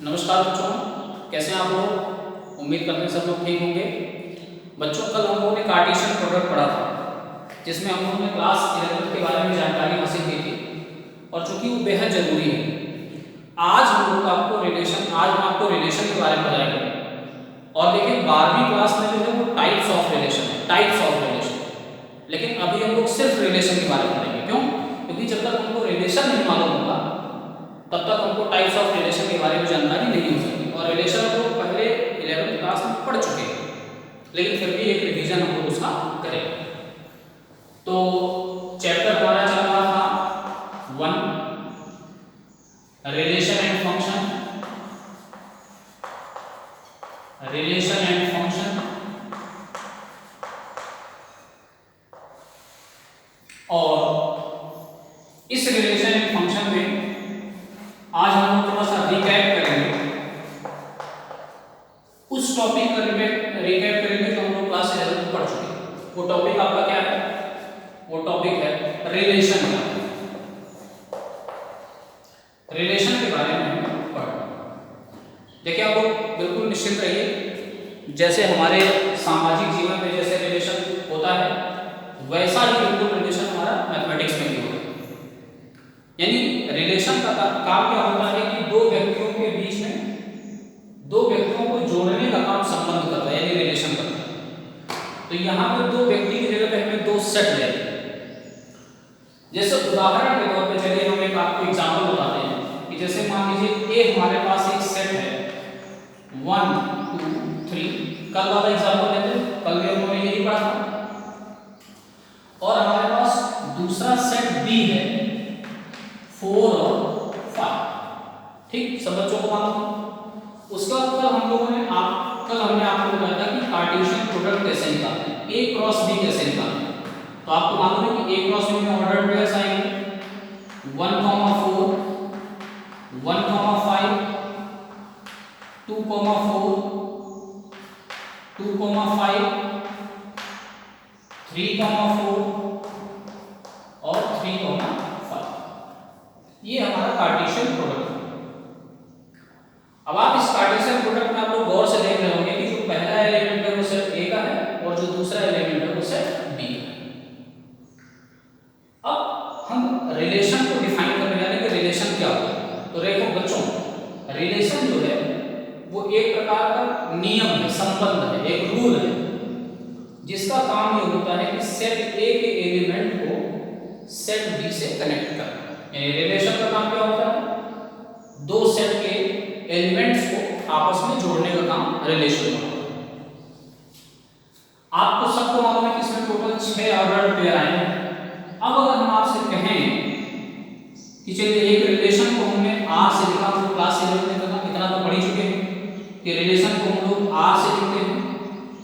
नमस्कार बच्चों, कैसे हैं आप लोग। उम्मीद करते हैं सब लोग ठीक होंगे। बच्चों, कल हम लोगों ने कार्टेशियन प्रोडक्ट पढ़ा था, जिसमें हम लोगों ने क्लास 11 के बारे में जानकारी हासिल की थी और चूंकि वो बेहद ज़रूरी है। आज हम लोग आपको रिलेशन के बारे में बताएंगे। और देखिए 12वीं क्लास में जो है वो टाइप्स ऑफ रिलेशन, लेकिन अभी हम लोग सिर्फ रिलेशन के बारे में पढ़ेंगे। क्यों? क्योंकि जब तक हमको रिलेशन नहीं मालूम होगा तब तक हमको टाइप्स ऑफ रिलेशन के बारे में जानकारी नहीं हो सकती। और रिलेशन हम लोग पहले 11वीं क्लास में पढ़ चुके हैं, लेकिन फिर भी एक रिवीजन हम लोग उसका करेंगे। तो चैप्टर हमारा चल रहा था 1 रिलेशन एंड फंक्शन। और इस रिलेशन एंड फंक्शन में आज हम लोग थोड़ा सा रिकैप करेंगे, उस टॉपिक का रिकैप करेंगे जो हम लोग क्लास 11 में पढ़ चुके हैं। वो टॉपिक आपका क्या है? वो टॉपिक है रिलेशन का। रिलेशन के बारे में हम पढ़। देखिए आप लोग बिल्कुल निश्चिंत रहिए, जैसे हमारे सामाजिक जीवन में जैसे रिलेशन होता है वैसा ही बिल्कुल रिलेशन हमारा मैथमेटिक्स में भी होता है। यानी रिलेशन का काम क्या होता है कि दो व्यक्तियों के बीच में दो व्यक्तियों को जोड़ने का काम संबंध करता है, यानी रिलेशन करता है। तो यहाँ पर दो व्यक्ति की जगह पे हमें दो सेट लेते हैं। जैसे उदाहरण के तौर पे चलिए हम एक आपको एग्जांपल बताते हैं कि जैसे मान लीजिए ए हमारे पास एक सेट है 1 2 3। कल वाला एग्जांपल लेते हैं, कल भी हमने यही पढ़ा था। और हमारे पास दूसरा सेट बी है 4 और 5। ठीक, सब बच्चों को मालूम। उसका कल हमने आपको बताया था कि कार्टेशियन प्रोडक्ट कैसे निकालते हैं, ए क्रॉस बी कैसे निकालते हैं। तो आपको मालूम है कि ए क्रॉस बी में ऑर्डर पेयर्स आएंगे 1, 4 1, 5 2, 4 2, 5 3, 4 और 3, 5। ये हमारा कार्टेशियन प्रोडक्ट है। अब आप इस कार्टेशियन प्रोडक्ट में आप लोग गौर से देख रहे होंगे कि जो पहला एलिमेंट है वो सेट ए का है और जो दूसरा एलिमेंट है वो सेट बी का है। अब हम रिलेशन को डिफाइन करने जा रहे हैं कि रिलेशन क्या होता है। तो देखो बच्चों, रिलेशन जो है वो एक प्रकार का नियम है, संबंध है, एक रूल है, जिसका काम ये होता है कि सेट ए के एलिमेंट को सेट बी से कनेक्ट करना। रिलेशन का काम क्या होता है? दो सेट के एलिमेंट्स को आपस में जोड़ने का काम रिलेशन का होता है। आपको सबको मालूम है कि इसमें टोटल 6 ऑर्डर्ड पेयर आए हैं। अब अगर हम आपसे कहें कि चलिए एक रिलेशन को हमने आर से लिखा, तो क्लास 11 में इतना तो पढ़ ही चुके हैं कि रिलेशन को हम लोग आर से लिखते हैं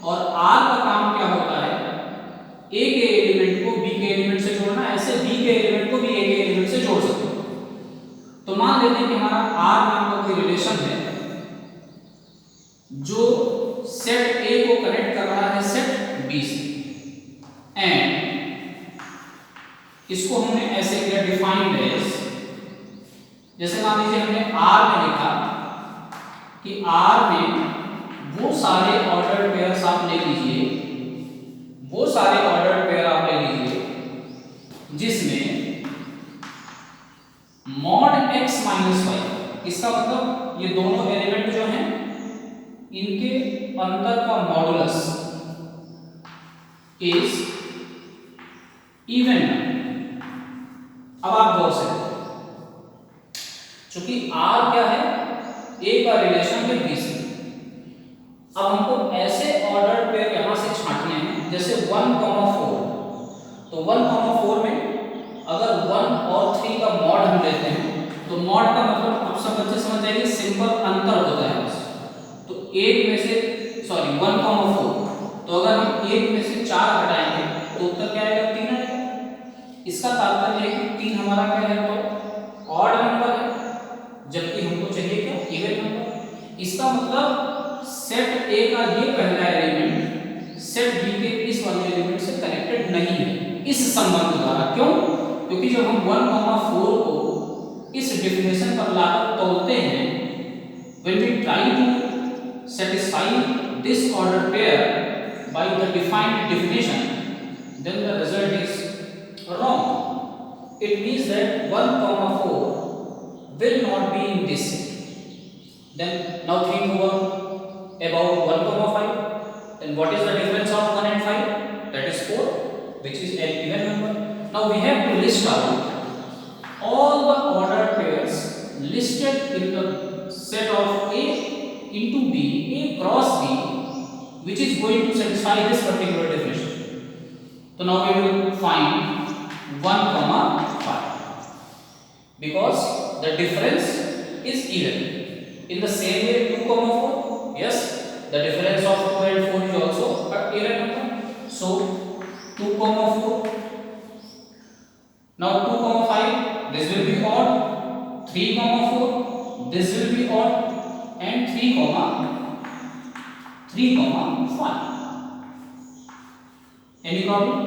और आर का काम क्या होता है? ए के एलिमेंट को बी के एलिमेंट से जोड़ना, ऐसे बी के एलिमेंट को भी ए के एलिमेंट से जोड़ सकते हैं। तो मान लेते हैं कि हमारा आर नाम का कोई रिलेशन है जो सेट ए को कनेक्ट कर रहा है सेट बी से, एंड इसको हमने ऐसे किया डिफाइंड एज, जैसे मान लीजिए हमने आर में लिखा कि आर में वो सारे ऑर्डर्ड पेयर्स आप ले लीजिए, वो सारे ऑर्डर्ड पेयर आप ले लीजिए जिसमें mod x - 5, इसका मतलब ये दोनों एलिमेंट जो हैं इनके अंतर का मॉडुलस इज इवन। अब आप गौर से, चूंकि r क्या है? a का रिलेशन है b से। अब हमको ऐसे ऑर्डर पेयर यहां से छांटने हैं जैसे 1, 4। तो 1, 4 में अगर 1 और 3 का मॉड हम लेते हैं तो मॉड का मतलब आप सब बच्चे समझ जाएंगे, सिंपल अंतर होता है बस। तो 1 में से 1, 4, तो अगर हम 1 में से 4 हटाएंगे तो उत्तर क्या आएगा? 3 आएगा। इसका तात्पर्य है कि 3 हमारा क्या है? तो ऑड नंबर है, जबकि हमको चाहिए क्या? Even number. इसका मतलब सेट ए का ये पहला एलिमेंट सेट बी के इस वाले एलिमेंट से कनेक्टेड नहीं है इस संबंध द्वारा। क्यों? क्योंकि जब हम 1, 4 को इस डेफिनेशन पर लाकर तोलते हैं when we try to satisfy this ordered pair by the defined definition, then the result is wrong. It means that 1 comma 4 will not be in this set. Then now think over about 1 comma 5. Then what is the difference of 1 and 5? That is 4, which is an even number. Now we have to list out all the ordered pairs listed in the set of A into B, A cross B, which is going to satisfy this particular definition. So now we will find 1 comma 5 because the difference is even. In the same way 2 comma 4, yes, the difference of 2 and 4 is also an even number. So 2 comma 4. Now 2 comma 5, this will be odd. 3 comma 4, this will be odd, and 3 comma 5. Any problem?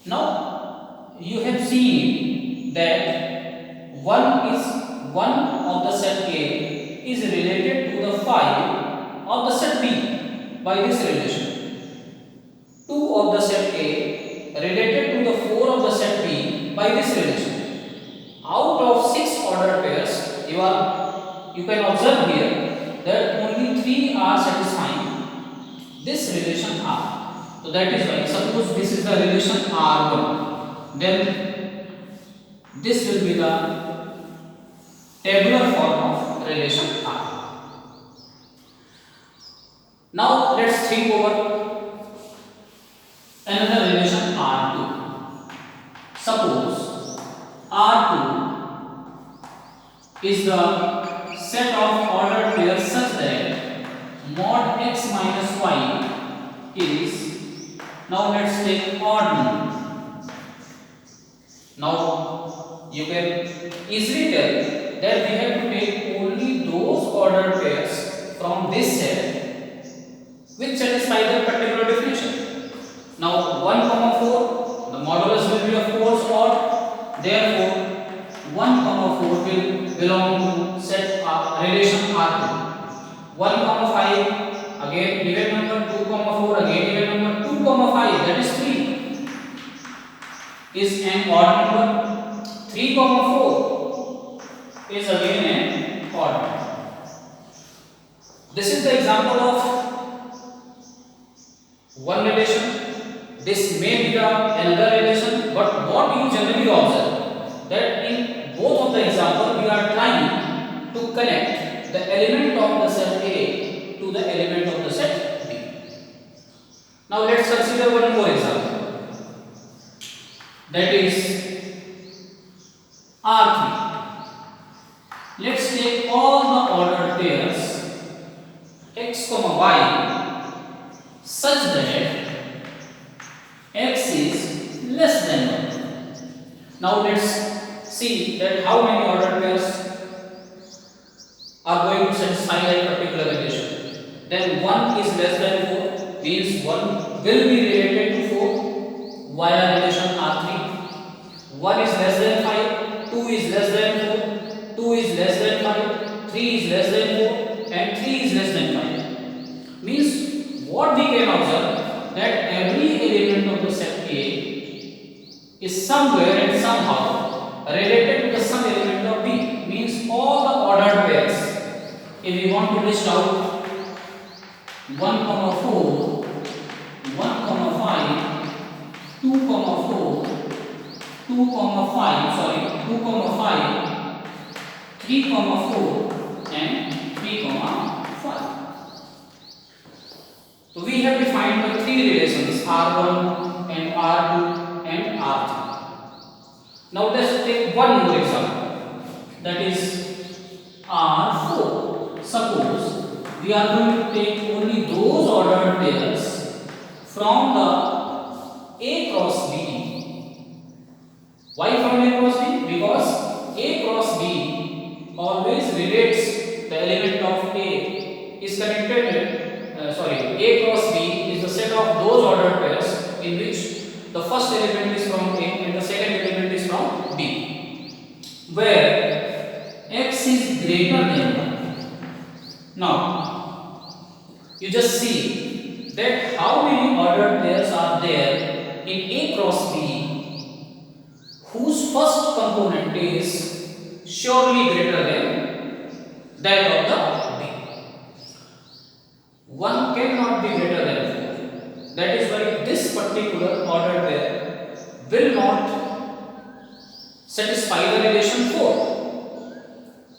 Now you have seen that one of the set A is related to the 5 of the set B by this relation. 2 of the set A related to the 4 of the set B by this relation. Out of 6 ordered pairs, you can observe here that only 3 are satisfying this relation R. So that is why, suppose this is the relation R1, then this will be the tabular form of relation R. Now let's think over another relation R2. Suppose R2 is the set of ordered pairs such that mod x minus y is, now let's take odd number. Now you can easily tell that we have to take only those ordered pairs from this set which satisfy the particular definition. Now 1 comma 4, the modulus will be of course odd, therefore 1 comma 4 will belong to set relation R2. 1 comma 5, again even number. 2 comma 4, again even number. 2 comma 5, that is 3, is an odd number. 3 comma 4 is again an odd number. This is the example of one relation. This may be the another relation, but what you generally observe that in both of the example we are trying to connect the element of the set A to the element of the set B. Now let's consider one more example, that is R3. Let's take all the ordered pairs x comma y such that x is less than 1. Now let's see that how many ordered pairs are going to satisfy that particular relation. Then 1 is less than 4, means 1 will be related to 4 via relation R3. 1 is less than 5, 2 is less than 4, 2 is less than 5, 3 is less than 4, and 3 is less than 5. Means what we can observe that every element of the set A is somewhere and somehow related to the some element of B. Means all the ordered pairs. If we want to list out 1 comma 4, 1 comma 5, 2 comma 4, 2 comma 5, 2 comma 5, 3 comma 4, and 3 comma 5. So we have defined the three relations R1 and R2 and R3. Now let's take one more example, that is R4. Suppose we are going to take only those ordered pairs from the A cross B. Why from A cross B? Because A cross B always relates the element of A is connected with, A cross B is the set of those ordered pairs in which the first element is from A and the second element is from B, where x is greater than 1. Now you just see that how many ordered pairs are there in A cross B whose first component is surely greater than that of the B. One cannot be greater than 4. That is why this particular ordered pair will not satisfy the relation 4.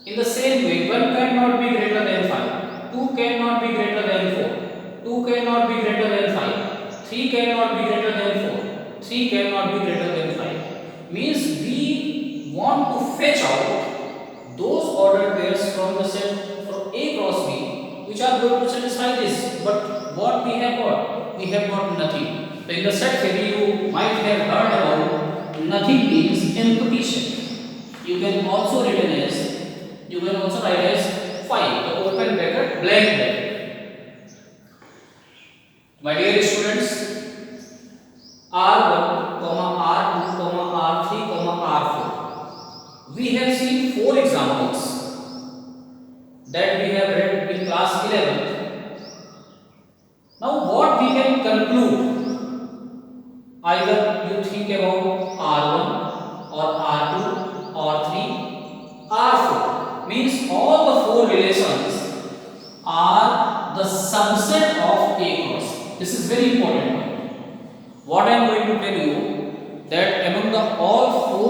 In the same way, 1 cannot be greater than 5, 2 cannot be greater than 4, 2 cannot be greater than 5, 3 cannot be greater than 4, 3 cannot be greater than 5. Means we want to fetch out those ordered pairs from the set from A cross B which are going to satisfy this. But what we have got? We have got nothing. So in the set theory you might have heard about nothing means empty set. You can also write as 5, the open bracket, blank bracket. My dear students, R1, R2, R3, R4. We have seen 4 examples that we have read in class 11th. Now what we can conclude? Either you think about R1 or R2 or 3 R4. Means all the 4 relations are the subset of A cross. This is very important. What I am going to tell you that among the all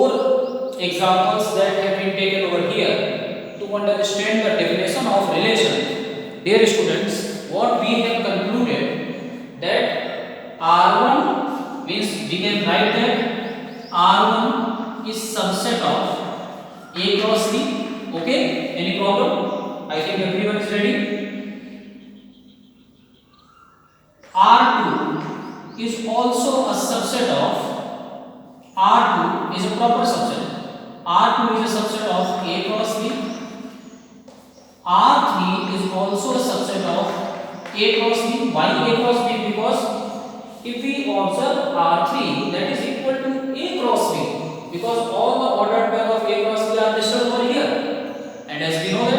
4 examples that have been taken over here to understand the definition of relation, dear students, what we have concluded that R1 means we can write that R1 is subset of A cross B. Okay, any problem? I think everyone is ready. R2 is also a subset of R2 is a proper subset. R2 is a subset of A cross B. R3 is also a subset of A cross B. Why A cross B? Because if we observe R3, that is equal to A cross B, because all the ordered pair of A cross B are listed over here. And as we know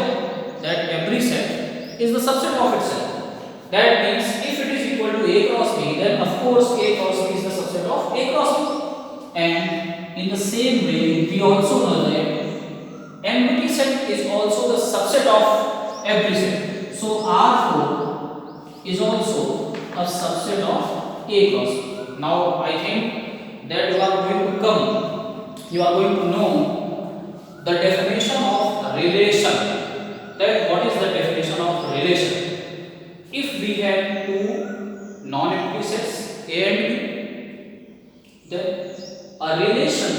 that every set is the subset of itself. That means if it is equal to A cross B, then of course A cross B is the subset of A cross B. And in the same way, we also know that empty set is also the subset of every set. So R4 is also a subset of A cross B. Now I think that you are going to know the definition of relation. That what is the definition of relation? If we have 2 non-empty sets A and B, then a relation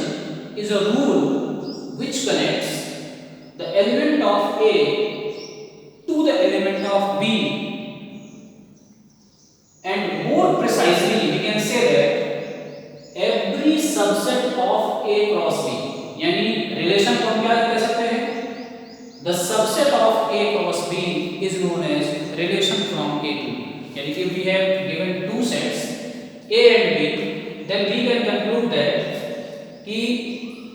is a rule which connects the element of A to the element of B, and more precisely we can say that every subset of A cross B. यानी relation को हम क्या कह सकते हैं? The subset of A cross B is known as relation from A to B. यानी कि we have given 2 sets A and B, then we can conclude that कि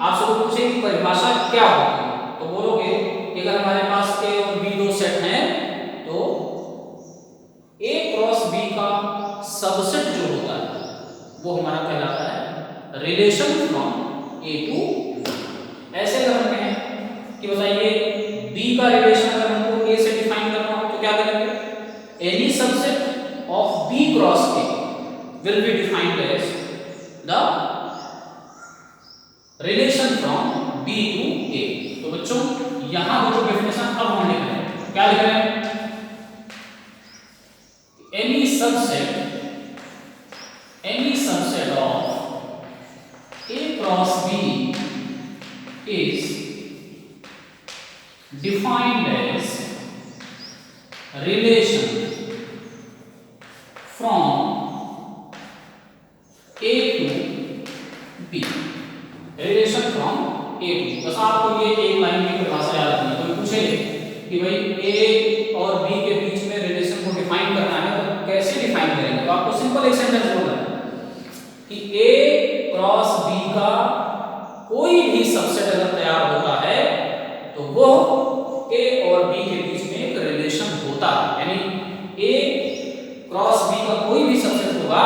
आपसे तो पूछे कि परिभाषा क्या होगी, तो बोलोगे कि अगर हमारे पास A और B 2 सेट हैं तो A क्रॉस B का सबसेट जो होता है वो हमारा कहलाता है relation from A to B। ऐसे अगर हम कहें कि बताइए B का रिलेशन अगर हमको A से डिफाइन करना हो तो क्या करेंगे? Any subset of B cross A will be defined as the relation from B to A। तो बच्चों यहां वो डेफिनेशन अब हम लिख रहे हैं, क्या लिख रहे हैं? any subset of A cross B is defined as relation from A to B। Relation from A to B। बस आपको ये एक लाइन की परिभाषा याद रखनी है। कोई पूछे कि भाई A और B के बीच में रिलेशन को डिफाइन करना है तो कैसे डिफाइन करेंगे, तो आपको सिंपल एक सेंटेंस बोलना है कि A क्रॉस B का कोई भी सबसेट अगर तैयार होता है तो वो A और B के बीच में एक रिलेशन हो क्रॉस बी का कोई भी सबसेट होगा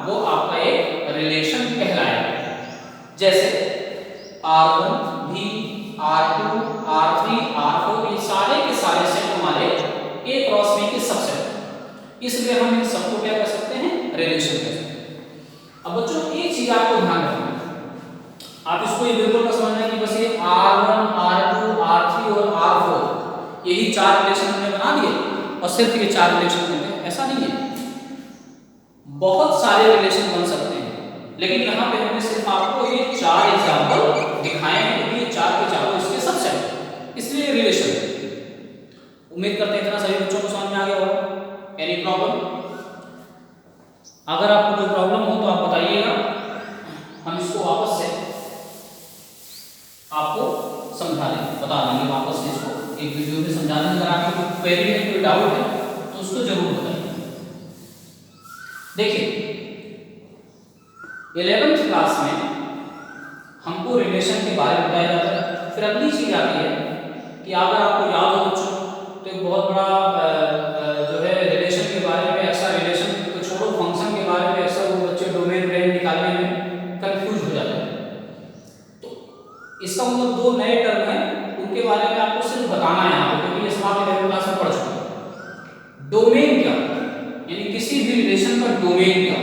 वो आपका एक रिलेशन कहलाएगा। जैसे R1 भी, R2, R3, R4 ये सारे के सारे सेट हमारे A क्रॉस B के सबसेट हैं, इसलिए हम इन सबको क्या कह सकते हैं, रिलेशन कह सकते हैं। अब बच्चों एक चीज आपको ध्यान रखना, आप इसको ये बिल्कुल ना समझना कि बस ये R1, R2, R3 और R4 यही चार रिलेशन हमने बना दिए और सिर्फ ये चार रिलेशन होते हैं, ऐसा नहीं है। बहुत सारे रिलेशन बन सकते हैं, लेकिन यहाँ पे हमने सिर्फ आपको ये चार एग्जाम्पल दिखाए हैं क्योंकि ये चार के चारों इसके सबसेट हैं, इसलिए रिलेशन है। उम्मीद करते हैं इतना सभी बच्चों को समझ में आ गया होगा। Any problem? अगर आपको कोई प्रॉब्लम हो तो आप बताइएगा, हम इसको वापस से आपको समझा देंगे, बता देंगे वापस से इसको एक वीडियो में समझा देंगे। अगर आपको कोई क्वेरी है, कोई डाउट है तो उसको जरूर बताइए। देखिए 11th क्लास में हमको रिलेशन के बारे में बताया जाता है, फिर अगली चीज आती है कि अगर आपको याद हो बच्चों तो एक बहुत बड़ा जो है रिलेशन के बारे में, ऐसा रिलेशन तो छोड़ो फंक्शन के बारे में, ऐसा वो बच्चे डोमेन रेंज निकालने में कंफ्यूज हो जाते हैं। तो इसका मतलब दो नए टर्म हैं, उनके बारे में आपको सिर्फ बताना है यहाँ पे, क्योंकि ये सब आप 11th क्लास में पढ़ चुके हैं। डोमेन क्या, यानी किसी भी रिलेशन का डोमेन क्या,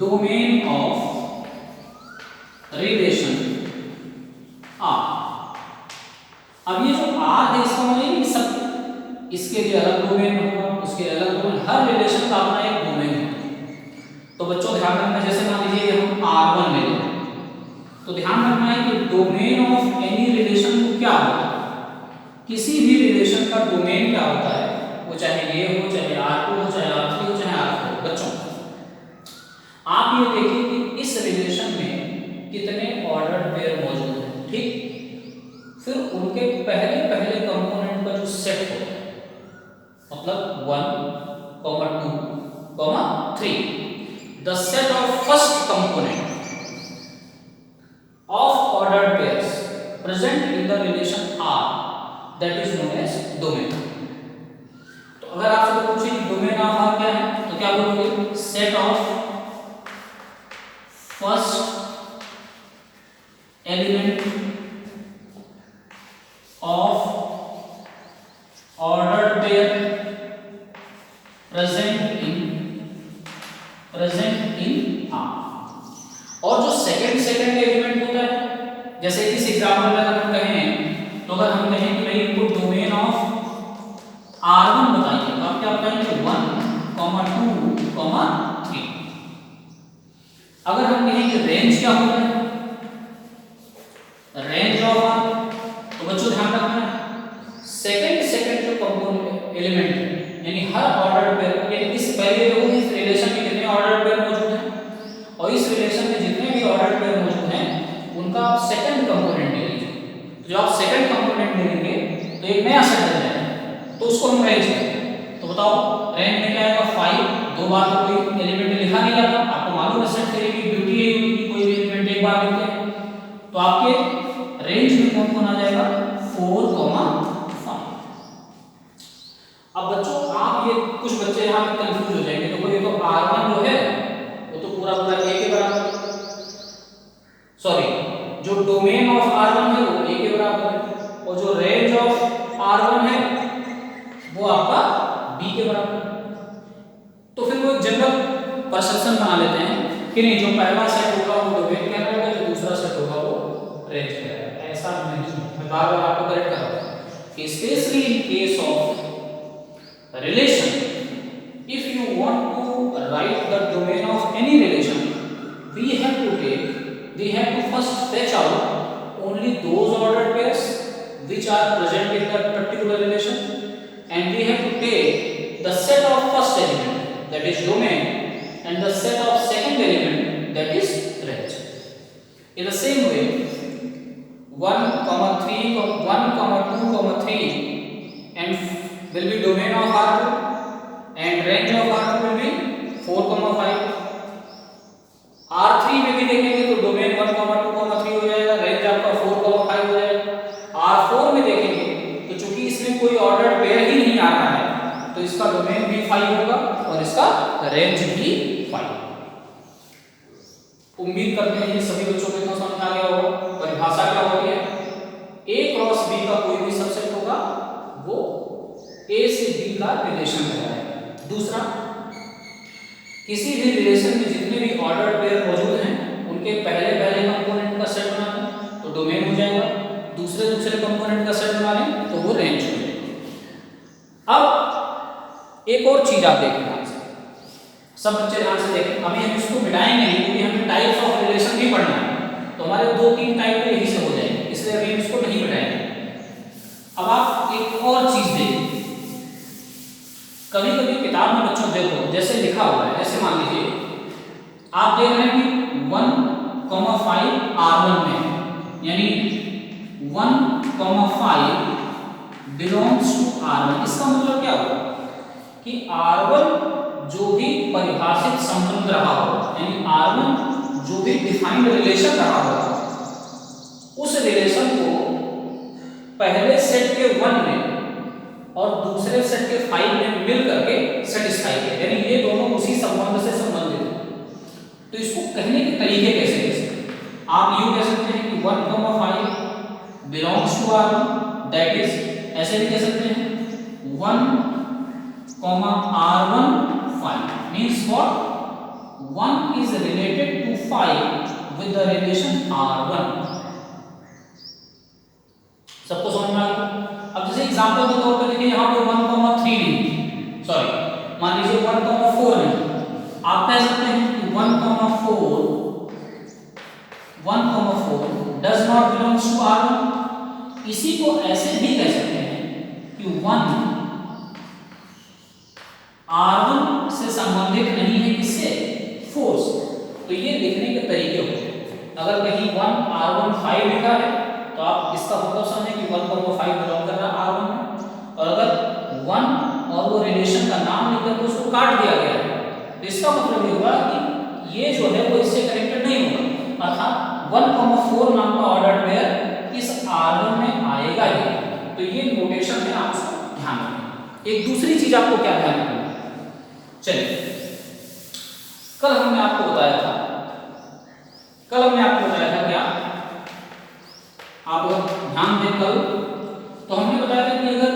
डोमेन ऑफ रिलेशन आर। अब ये जो आर है इसका मतलब सब, इसके लिए अलग डोमेन होगा, उसके अलग डोमेन, हर रिलेशन का अपना एक डोमेन है। तो बच्चों ध्यान रखना, जैसे मान लीजिए हम R1 ले लें, तो ध्यान रखना है कि डोमेन ऑफ एनी रिलेशन को क्या होता है, किसी भी रिलेशन का डोमेन क्या होता है, वो चाहे ये हो, चाहे R2 हो, चाहे R3 हो, चाहे R4। बच्चों आप ये देखिए कि इस रिलेशन में कितने ऑर्डर्ड पेयर मौजूद हैं, ठीक। फिर उनके पहले पहले कंपोनेंट का जो सेट होता है, मतलब 1, 2, 3, the set of first component of ordered pairs present in the relation R, that is known as domain. तो अगर आपसे पूछे कि डोमेन ऑफ R क्या है, तो क्या बोलोगे, set of first element of ordered pair present in R। और जो सेकंड एलिमेंट होता है, जैसे इस एग्जांपल में अगर हम कहें, तो अगर हम कहें कि भाई इनको डोमेन ऑफ R1 बताइए, तो आप क्या बताएंगे, 1, 2, 3। अगर हम कहें कि रेंज क्या होता है, रेंज ऑफ R, तो बच्चों ध्यान रखना है सेकंड जो कंपोनेंट एलिमेंट है, यानी हर ऑर्डर पेयर, यानी इस पहले जो इस रिलेशन में कितने ऑर्डर पेयर मौजूद हैं और इस रिलेशन में जितने भी ऑर्डर पेयर मौजूद हैं उनका आप सेकंड कंपोनेंट ले लीजिए। तो जब आप सेकंड कंपोनेंट ले लेंगे तो एक नया सेट बन जाएगा, तो उसको हम रेंज कहते हैं। तो बताओ रेंज में क्या आएगा, 5। दो बार तो कोई एलिमेंट लिखा नहीं जाता, आपको मालूम है सेट थ्योरी की ब्यूटी है कि कोई भी एलिमेंट एक बार लिखते हैं। तो आपके रेंज में कौन कौन आ जाएगा, 4, 5। अब बच्चों आप ये कुछ बच्चे यहाँ पे कंफ्यूज हो जाएंगे, तो ये तो R1 जो है वो तो पूरा A के बराबर, सॉरी जो डोमेन ऑफ R1 है वो A के बराबर है, और जो रेंज ऑफ R1 है वो आपका B के बराबर है। तो फिर वो एक जनरल परसेप्शन बना लेते हैं कि नहीं, जो पहला सेट होगा वो डोमेन कहलाएगा, जो दूसरा सेट होगा वो रेंज कहलाएगा। ऐसा नहीं, मैं बार बार आपको करेक्ट कर रहा हूं कि specially in case of relation, if you want to write the domain of any relation, we have to first fetch out only those ordered pairs which are present in that particular relation, and we have to take the set of first element, that is domain, and the set of second element, that is range. In the same way, 1, 2, 3 and will be domain of R2 and range of R2 will be 4, 5. R3 में भी देखेंगे तो domain 1, 2, 3 हो जाएगा, range आपका 4, 5 हो जाएगा। R4 में देखेंगे तो चूंकि इसमें कोई ऑर्डर पेयर ही नहीं आ रहा है तो इसका डोमेन डोमेन भी 5 होगा और इसका रेंज भी 5। उम्मीद करते हैं ये सभी बच्चों को समझ में आ गया होगा। परिभाषा क्या होती है, A क्रॉस B का कोई भी सबसेट होगा वो A से B का रिलेशन कहलाएगा। दूसरा, किसी भी रिलेशन में जितने भी ऑर्डर्ड पेयर मौजूद हैं उनके पहले कंपोनेंट का सेट बना लें तो डोमेन हो जाएगा, दूसरे कंपोनेंट का सेट बना लें तो वो रेंज हो जाएगा। अब एक और चीज आप देखें ध्यान से, सब बच्चे ध्यान से देखें। अभी हम इसको मिटाएंगे नहीं क्योंकि हमें टाइप्स ऑफ रिलेशन भी पढ़ना है, तो हमारे 2-3 टाइप के यही से हो जाएंगे, इसलिए अभी हम इसको नहीं मिटाएंगे। अब आप एक और चीज देखें, कभी कभी किताब में बच्चों देखो जैसे लिखा हुआ है, जैसे मान लीजिए आप देख रहे हैं कि 1,5 R1 में, यानी 1,5 बिलोंग्स टू R1। इसका मतलब क्या हुआ कि R1 जो भी परिभाषित संबंध रहा हो, यानी R1 जो भी डिफाइंड रिलेशन रहा हो, उस रिलेशन को पहले सेट के 1 में और दूसरे सेट के 5 में मिल करके सेटिस्फाई किया, यानी ये दोनों उसी संबंध से संबंधित हैं। तो इसको कहने के तरीके कैसे आप यूं कह सकते हैं कि 1,5 belongs to R1, that is ऐसे भी कह सकते हैं 1,R1 5 means what 1 is related to 5 with the relation R1। सबको समझ में आ गया। अब जैसे एग्जांपल के तौर पर देखिए यहाँ पे 1,3 नहीं, सॉरी मान लीजिए 1,4 नहीं, आप कह सकते हैं कि 1,4 does not belongs to R1। इसी को ऐसे भी कह सकते हैं कि 1 R1 से संबंधित नहीं है, किससे, 4 से। तो ये लिखने के तरीके होते हैं। अगर कहीं 1,R1 5 लिखा है तो आप इसका मतलब समझें कि 1,5 बिलोंग कर रहा है R1 में, और अगर 1 और वो रिलेशन का नाम लिखकर के उसको काट दिया गया है तो इसका मतलब ये हुआ कि ये जो है वो इससे कनेक्टेड नहीं होगा, अर्थात 1,4 नाम का ऑर्डर पेयर इस R1 में आएगा ही। तो ये नोटेशन है, आप उसको ध्यान रखें। एक दूसरी चीज आपको क्या ध्यान रखना, चलिए कल हमने आपको बताया था क्या, आप ध्यान दें कल, तो हमने बताया था कि अगर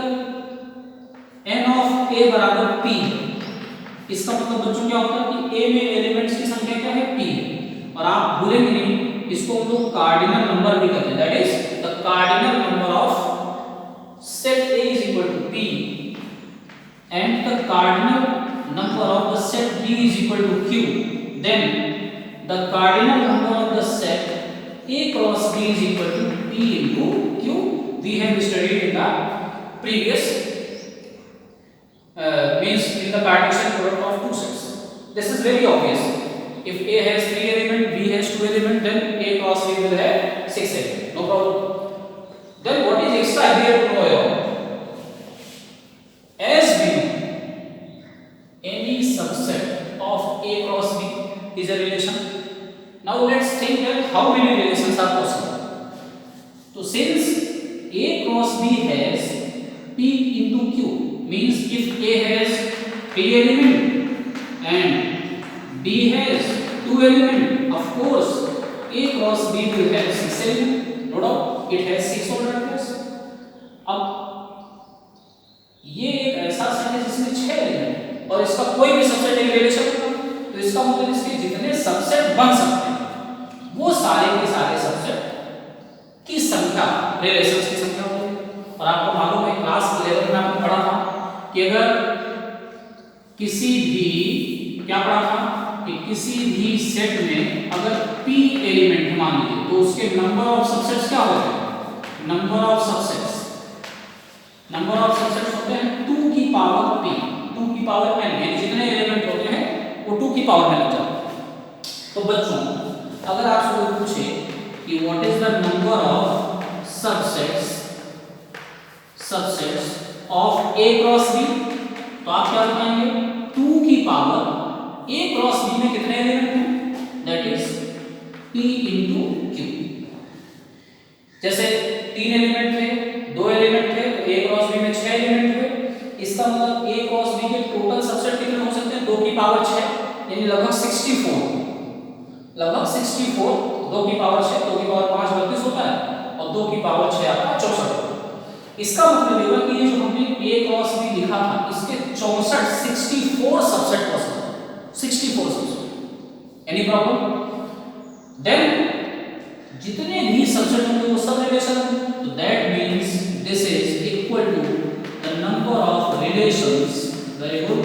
n ऑफ a बराबर p, इसका मतलब बच्चों क्या होता है कि a में एलिमेंट्स की संख्या क्या है, p। और आप भूलेंगे नहीं, इसको हम लोग कार्डिनल नंबर भी कहते हैं, that is the cardinal number of set a is equal to p and the cardinal number of the set B is equal to Q, then the cardinal number of the set A cross B is equal to P into Q. We have studied in the previous means in the Cartesian product of two sets. This is very obvious. If A has 3 elements, B has 2 elements, then A cross B will have 6 elements. No problem. Then what is extra here to know here? As we any subset of A cross B is a relation. Now let's think that how many relations are possible. So since A cross B has P into Q, means if A has 3 elements and B has 2 elements, of course A cross B will have 6 elements. No doubt it has 6 ordered pairs. अब ये एक ऐसा set है जिसमें 6 element और इसका कोई भी सबसेट एक रिलेशन होगा, तो इसका मतलब इसके जितने सबसेट बन सकते हैं वो सारे के सारे सबसेट की संख्या रिलेशंस की संख्या होगी। और आपको मालूम है क्लास 11 में आपने पढ़ा था कि अगर किसी भी क्या पढ़ा था कि किसी भी सेट में अगर p एलिमेंट मान लीजिए तो उसके नंबर ऑफ सबसेट्स क्या होते हैं, नंबर ऑफ सबसेट्स होते हैं 2 की पावर p, 2 की पावर n, यानी जितने एलिमेंट होते हैं वो 2 की पावर में लग जाते हैं। तो बच्चों अगर आपसे कोई पूछे कि what is the number of subsets of A cross B, तो आप क्या बताएंगे, 2 की पावर A क्रॉस B में कितने एलिमेंट हैं, that is P into Q। जैसे 3 एलिमेंट थे, 2 एलिमेंट थे, तो A क्रॉस B में 6 एलिमेंट हुए। इसका मतलब A क्रॉस B के टोटल की पावर 6 यानी लगभग 64, लगभग 64, 2 की पावर 6, 2 की पावर 5 32 होता है और 2 की पावर 6 आपका 64। इसका मतलब ये हुआ कि ये जो हमने a क्रॉस b लिखा था इसके 64 सबसेट पॉसिबल, 64 सबसेट। Any problem? देन जितने भी सबसेट होंगे वो सब रिलेशन होंगे, तो that means this is equal to the number of relations, very good,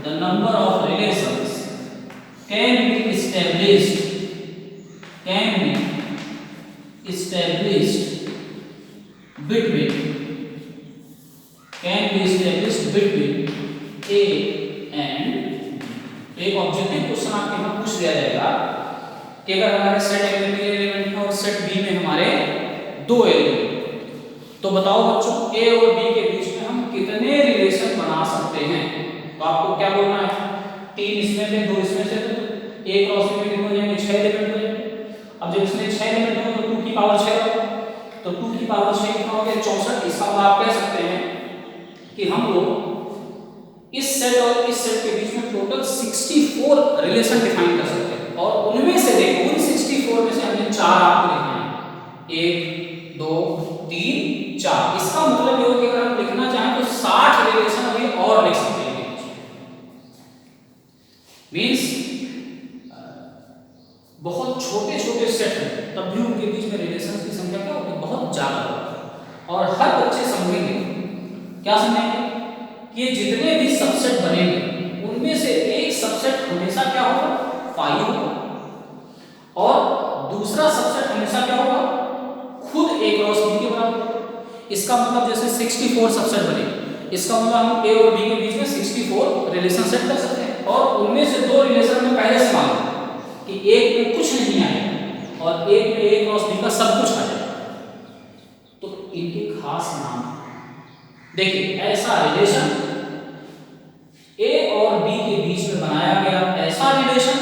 the number of relations can be established between A and B। एक ऑब्जेक्टिव क्वेश्चन आपके यहाँ पूछ दिया जाएगा कि अगर हमारे सेट A में 3 एलिमेंट है और सेट B में हमारे 2 एलिमेंट, तो बताओ बच्चों A और B के बीच में हम कितने रिलेशन बना सकते हैं। तो आपको क्या बोलना है, 3 इसमें से 2 इसमें से, तो A क्रॉस B में कितने हो जाएंगे, 6 एलिमेंट हो जाएंगे। अब जब इसमें 6 एलिमेंट हो तो 2 की पावर 6 होगा, तो 2 की पावर 6 कितना हो गया, 64। इसका मतलब आप कह सकते हैं कि हम लोग इस सेट और इस सेट के बीच में टोटल 64 रिलेशन डिफाइन कर सकते हैं और उनमें से देखो उन 64 में से हमने 4 आपको लिखना है, 1 2 3 4। इसका मतलब ये हो कि अगर हम लिखना चाहें तो 60 रिलेशन अभी और लिख सकते हैं। मींस बहुत छोटे छोटे सेट हैं तब भी उनके बीच में रिलेशंस की संख्या क्या होगी, बहुत ज्यादा होगी। और हर बच्चे समझेंगे, क्या समझेंगे कि ये जितने भी सबसेट बनेंगे उनमें से एक सबसेट हमेशा क्या होगा, फाई होगा, और दूसरा सबसेट हमेशा क्या होगा, खुद A क्रॉस B के बराबर। इसका मतलब जैसे 64 सबसेट बने, इसका मतलब हम A और B के बीच में 64 रिलेशन सेट कर सकते हैं और उनमें से 2 रिलेशन में पहले से मालूम कि एक में कुछ नहीं आएगा और एक में A क्रॉस B का सब कुछ आ जाएगा। तो इनके खास नाम देखिए, ऐसा रिलेशन A और B के बीच में बनाया गया ऐसा रिलेशन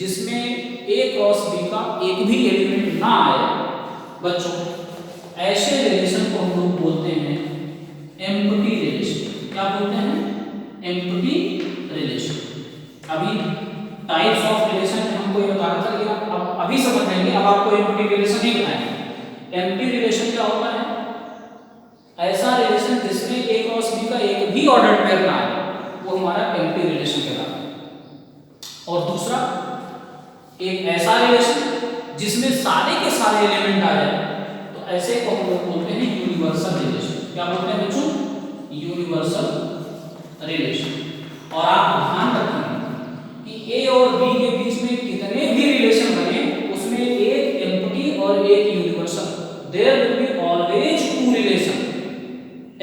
जिसमें A क्रॉस B का एक भी एलिमेंट ना आए बच्चों, ऐसे रिलेशन को हम लोग बोलते हैं एम्प्टी रिलेशन। क्या बोलते हैं, एम्प्टी रिलेशन। अभी टाइप्स ऑफ रिलेशन हमको ये बताना था कि आप अभी समझ लेंगे, अब आपको एम्प्टी रिलेशन ही बताएंगे। एम्प्टी रिलेशन क्या होता है, ऐसा रिलेशन जिसमें A क्रॉस B का एक भी ऑर्डर पेयर ना आए, वो हमारा एम्प्टी रिलेशन कहलाता है। और दूसरा एक ऐसा रिलेशन जिसमें सारे के सारे एलिमेंट आ जाए, तो ऐसे को हम लोग बोलते हैं यूनिवर्सल रिलेशन। क्या बोलते हैं बच्चों, यूनिवर्सल रिलेशन। और आप ध्यान रखें कि A और B के बीच में कितने भी रिलेशन बने उसमें एक एम्प्टी और एक universal, there will be always 2 relation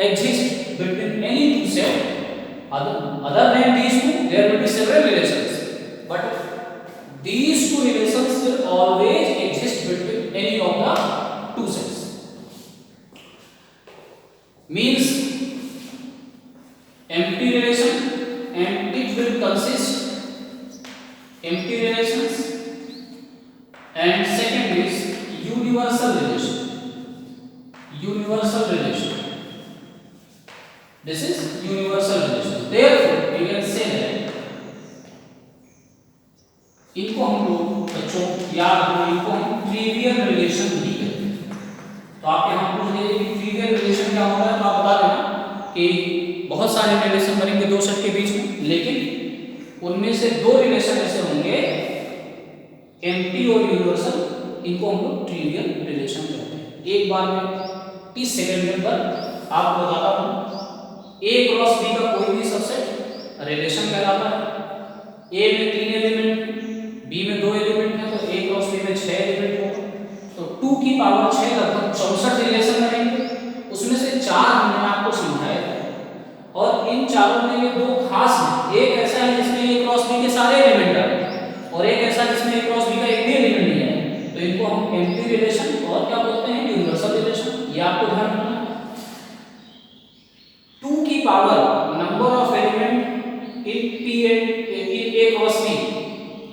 exist between any two sets. Other than these two, there will be several relations, but these two relations will always exist between any of the two sets. Means empty relation, and it will consist empty relations, and second is universal relation. Universal relation. This is universal relation. Therefore, we can say that इनको हम लोग बच्चों याद रखो, इनको हम trivial relation भी कहते हैं। तो आप यहाँ पूछ लीजिए कि ट्रिवियल रिलेशन क्या होता है, तो आप बता देना कि बहुत सारे रिलेशन बनेंगे 2 सेट के बीच में, लेकिन उनमें से 2 रिलेशन ऐसे होंगे एम्प्टी और यूनिवर्सल, इनको हम लोग ट्रिवियल रिलेशन कहते हैं। एक बार में 30 सेकंड के अंदर आपको बताता हूँ। A क्रॉस B का कोई भी सबसेट रिलेशन कहलाता है। A में 3 एलिमेंट, B में 2 एलिमेंट है, तो A क्रॉस B में 6 एलिमेंट होगा, तो 2 की पावर 6 लगभग 64 रिलेशन बनेंगे। उसमें से 4 हमने आपको समझाए और इन चारों में ये 2 खास हैं। एक ऐसा है जिसमें A क्रॉस B के सारे एलिमेंट आ गए और एक ऐसा जिसमें A क्रॉस B का एक भी एलिमेंट नहीं है, तो इनको हम एम्प्टी रिलेशन और क्या बोलते हैं, यूनिवर्सल रिलेशन। ये आपको ध्यान रखना है। 2 की power number of element in P and in A cross B,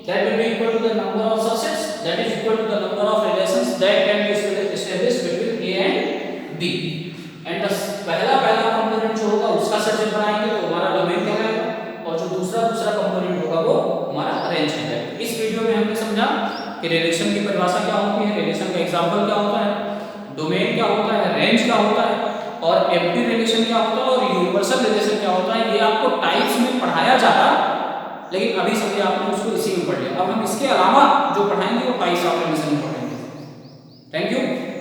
that will be equal to the number of subsets, that is equal to the number of relations that can be established between A and B. And the पहला component जो होगा उसका set बनाएंगे तो हमारा domain कहलाएगा, और जो दूसरा कंपोनेंट होगा वो हमारा रेंज कहलाएगा। इस वीडियो में हमने समझा कि रिलेशन की परिभाषा क्या होती है, रिलेशन का एग्जाम्पल क्या होता है, डोमेन क्या होता है, रेंज क्या होता है, और एम्प्टी रिलेशन क्या होता है, और यूनिवर्सल रिलेशन क्या होता है। ये आपको टाइप्स में पढ़ाया जाता, लेकिन अभी समझे आपने उसको इसी में पढ़ लिया। अब हम इसके अलावा जो पढ़ाएंगे वो टाइप्स ऑफ रिलेशन पढ़ेंगे। Thank you.